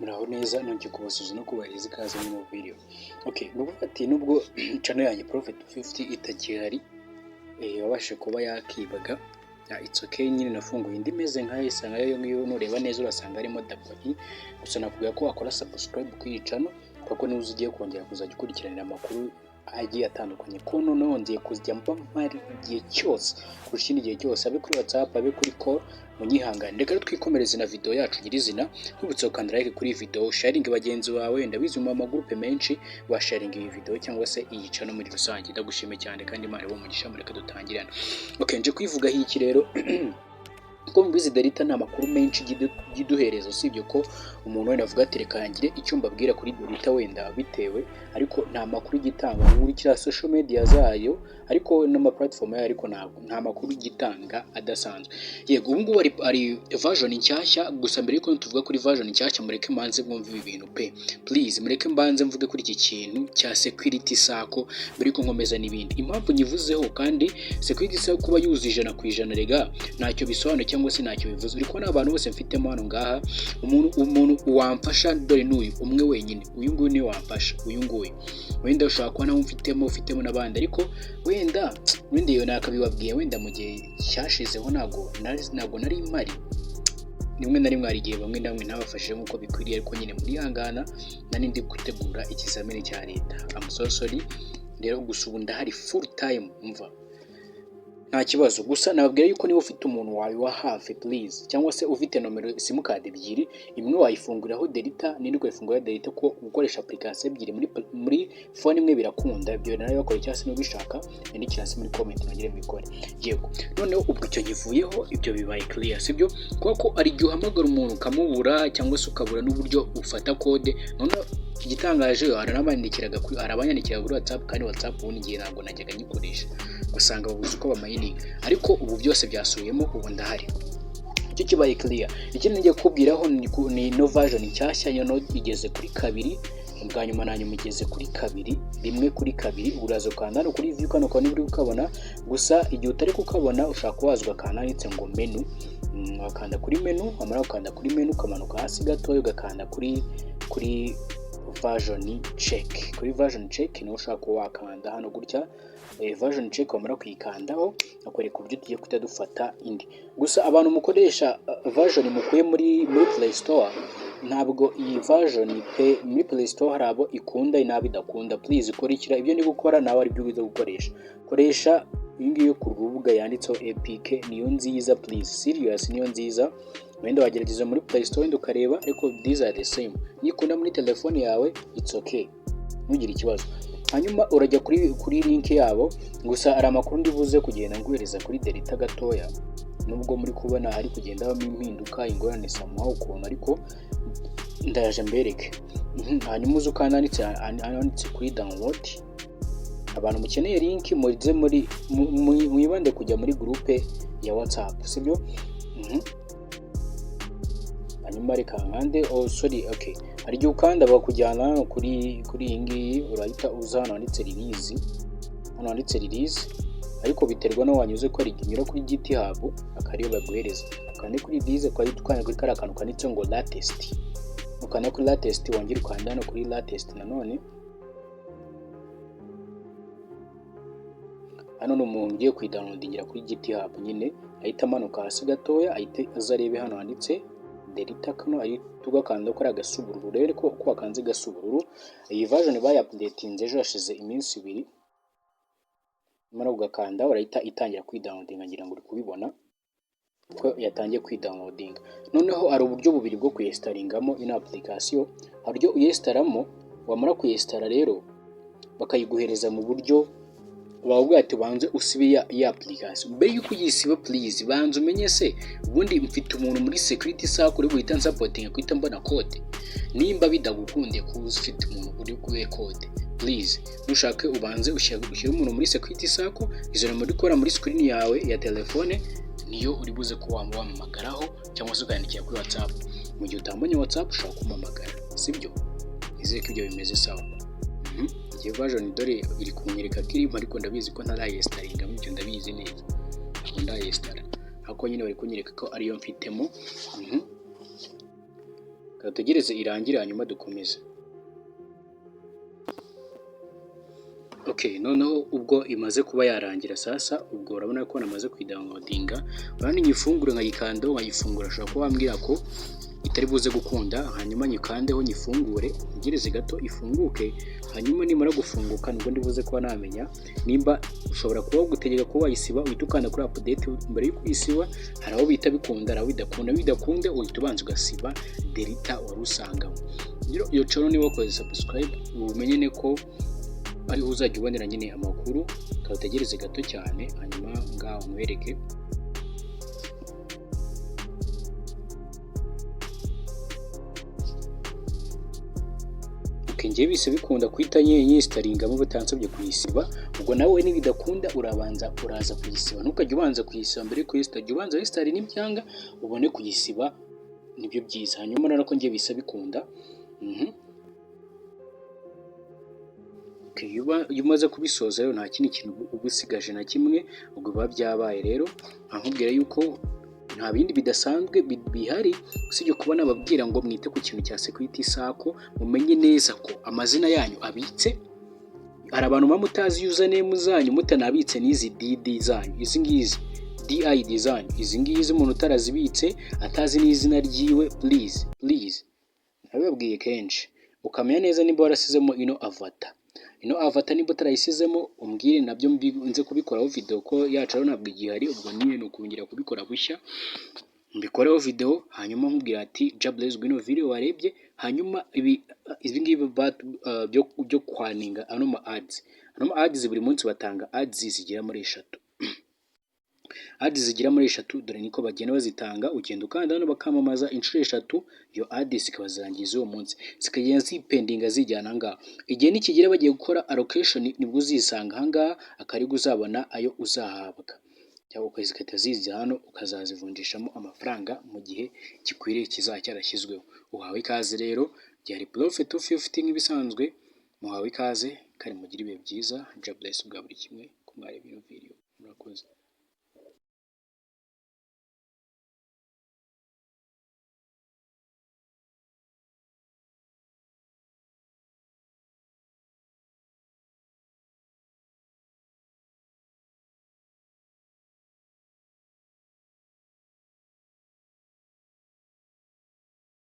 Muraho neza nongeye kubasuhuza no kubahiriza ikaze muri ino video. Okay, nukuvuga ati nubwo channel yanjye Prophet 50 itakihari wabashe kuba yakibaga, it's okay, nyine nafunguye indi meze nkayo isa nkayo ngiyo nureba neza urasanga harimo dabari. Gusa nakubwira ko wakora subscribe kuri channel kuko niwe ugiye kongera kuzajya ukurikiranira amakuru agiye atandukanye, ko noneho ngiye kujya mba mpari igihe cyose kurusha igihe cyose, abe kuri WhatsApp abe kuri call. Munyihangane reka twikomereze na video yacu nyirizina. Nkubutse ukanda like kuri video, sharing bagenzi bawe, ndabizi mu magroupe menshi wa sharing iyi video cyangwa se iyi channel muri rusange. Ndagushime cyane kandi Imana ibo mugisha mureka dutangirana. Okay, nje kwivuga iki rero ko mbizi Delita nta makuru menshi giduhereza, usibye ko umuntu wenda avuga ati reka yangire icyo mbabwira kuri Delita wenda bitewe, ariko nta makuru gitanga muri kira social media zayo, ariko n'ama platform yayo, ariko nta makuru gitanga adasanzwe. Yego ubu ngubu ari version nshyashya, gusa mbere yuko tuvuga kuri version nshyashya mureke mbanze mwumve ibi bintu pe, please mureke mbanze mvuge kuri iki kintu cya security sako mbere yuko nkomeza n'ibindi. Impamvu nyivuzeho kandi security sako kuba yuzije na kwijana rega ntacyo bisobanura cyangwa se ntacyo bivuze. Uri kubona abantu bose mfitemo hano ngaha, umuntu wamfasha dore n'uyu umwe wenyine, uyu nguyu ni wamfasha, uyu nguyu wenda ushaka kuba nawe ufitemo n'abandi, ariko wenda iyo nakabibabwiye wenda mu gihe cyashizeho ntago nari mari, nimwe na rimwe arigiye bamwe namwe ntabafashije nkuko bikwiriye, ariko nyine muri hangana nani ndi gutegura ikizamini cya leta. I'm so sorry rero, gusa ubu ndahari full time umva nta kibazo. Gusa nababwira yuko niba ufite umuntu wawe wa hafi please, cyangwa se ufite nomero simukadi ebyiri, imwe wayifunguriraho Delita n'indi ukayifunguriraho Delita, ko gukoresha application ebyiri muri phone imwe birakunda. Ibyo nayo bakora cyangwa se n'ubishaka yandikira hasi muri comment nongere mbikore. Yego noneho ubwo icyo givuyeho ibyo bibaye clear, sibyo? Kuko ari gihe uhamagara umuntu ukamubura cyangwa se ukabura n'uburyo ufata code. Noneho igitangaje aranabandikiraga kuri arabanyandikira kuri WhatsApp, kandi WhatsApp ubu ngiye ntabwo najyaga nyikoresha, gusanga babuze uko bamayininga, ariko ubu byose byasubiyemo, ubu ndahari. Icyo kibaye clear. Ikindi ngiye kubwiraho ni no version nshyashya yo igeze kuri 2, ubwa nyuma na nyuma igeze kuri 2, rimwe kuri 2. Uraza ukanda no kuri view kano kandi uri kukabona, gusa igihe utari kukabona ushaka wazwa kananditse ngo menu, wakanda kuri menu, amara ukanda kuri menu ukamanuka hasi gato ugakanda kuri version check. Kuri version check no ushaka wakanda hano gutya version check, wamara kuyikandaho akwereka uburyo tugiye kuta dufata indi. Gusa abantu mukoresha version mukuye muri Play Store, ntabwo iyi version muri Play Store hari abo ikunda inabi idakunda. Please kurikira ibyo ndi gukora nawe ari byo ugiye gukoresha. Koresha iyi ngiyo ku rubuga yanditseho Epic, niyo nziza please, serious niyo nziza. Wenda wagerageza muri Play Store wenda ukareba, ariko these are the same. Nikunda muri telefone yawe it's okay, ntugire ikibazo. Hanyuma urajya kuri link yabo. Gusa ari amakuru ndibuze kugenda nguhereza kuri Delita gatoya, nubwo muri kubona ari kugenda impinduka ingorane samuha ukuntu, ariko ndaje mbereke. Hanyuma uzi ukanditse kuri download. Abantu mukeneye link muze mwibande kujya muri groupe ya WhatsApp, sibyo? Hanyuma reka nkande okay, hari gihe ukanda bakujyana kuri iyi ngiyi, urahita uza hano handitse release, ariko biterwa no wanyuze ko ari ginyura kuri GitHub akariyo baguhereza. Ukande kuri release kwa tukana kuri kara kantu kanitse ngo latest, ukanda kuri latest wongera ukanda hano kuri latest nanone. Hano n'umuntu ugiye kwidownloadingira kuri GitHub nyine, ahita amanuka hasi gatoya, ahita azarebe hano handitse Delita kano, ari tugakanda ko ari agasubururu. Rero ko wakanze gasubururu, iyi version bayapdatinze ejo hashize iminsi 2, mara ugakanda urahita itangira kwidownloadinga, ngira ngo uri kubibona ko yatangiye kwidownloadinga. Noneho ari uburyo bubiri bwo kuyinstallingamo ino application. Haryo uyinstallamo, wamara kuyinstalla rero bakayiguhereza mu buryo bavuga ati banze usibe ya application. Mbere yuko uyisiba please banze umenye se ubundi mfite umuntu muri security sako uri guhita supporting kwita mbona code. Nimba bidagukundiye kuza ufite umuntu uri kuwe code, please nushake ubanze ushyire umuntu muri security sako, izo numero ukora muri screen yawe ya telefone niyo uri buze ko wamamagaraho, cyangwa se ukandikira kuri WhatsApp. Mu gihe utambonye WhatsApp ushaka kumamagara, sibyo? Izeye ko ibyo bimeze sawa. Iyi version dore iri kunyereka kiri, ariko ndabizi ko ntarayinstalinga, ibyo ndabizi neza, ntabwo ndayinstalla, hako nyine bari kunyereka ko ariyo mfitemo. tutegereze irangire hanyuma dukomeze. Okay, noneho ubwo imaze kuba yarangira sasa, ubwo urabona ko namaze kuyidownloadinga, urabona nyifungure nkayikandaho nkayifungura, ashobora kuba wambwira ko itari buze gukunda, hanyuma nyikandeho nyifungure ntegereze gato ifunguke, hanyuma nimara gufunguka nibwo ndibuze kuba namenya nimba ushobora kuba gutegeka ko wayisiba uhita ukanda kuri update mbere y'uko uyisiba. Hari aho bita bikunda, hari aho bidakunda. Bidakunda uhita ubanza ugasiba delita wari usangamo. Iyo channel niba wakoze subscribe umenye ko ariho uzajya ubonera nyine amakuru. Tutegereze gato cyane hanyuma ngaho nkwereke. Ngiye bise bikunda kwita nyinstaringamo batansabye kuyisiba, ubwo nawe nibidakunda uraza kuyisiba. Ntukajya ubanza kuyisiba mbere kuyista, jya ubanza install n'ibyanga ubone kuyisiba, nibyo byiza. Hanyuma urabona ko ngiye bise bikunda. Okay, iyo umaze kubisoza rero nta kindi kintu ubusigaje na kimwe, ubwo biba byabaye. Rero nkubwira yuko nta bindi bidasanzwe bihari usibye kubona ababwira ngo mwite ku kintu cya security sako, mumenye neza ko amazina yanyu abitse. Hari abantu mutazi username zanyu mutanabitse n'izi DD zanyu, izi ngizi DID zanyu, izi ngizi umuntu utarazibitse atazi n'izina ryiwe, please nabibabwiye kenshi, ukamenya neza nimba warasizemo ino avatar nimba utarayisizemo umbwire, nabyo nze kubikoraho video ko yacu rero ntabwo igihari, ubwo niye no kongera kubikora bushya mbikoreho video, hanyuma nkubwira ati Jablez gwino video warebye. Hanyuma ibi ngibi byo kwaninga ano ads buri munsi batanga ads zigera muri 3. Ads zigera muri 3, dore niko bagenda bazitanga. Ugenda ukanda hano bakamamaza inshuro 3, iyo ads zikaba zirangiza uwo munsi, zikagenda zipendinga zijyana ngaha. Igihe nikigera bagiye gukora allocation nibwo uzisanga ahangaha, akari uzabona ayo uzahabwa, cyangwa ukwezi zigahita ziza hano ukazazivunjishamo amafaranga mu gihe gikwiriye kizajya cyarashyizweho. Uhawe ikaze rero, byari Prophet 250 nk'ibisanzwe, muhawe ikaze, kari mugire ibihe byiza. Jablez bwa buri kimwe ku mwari video.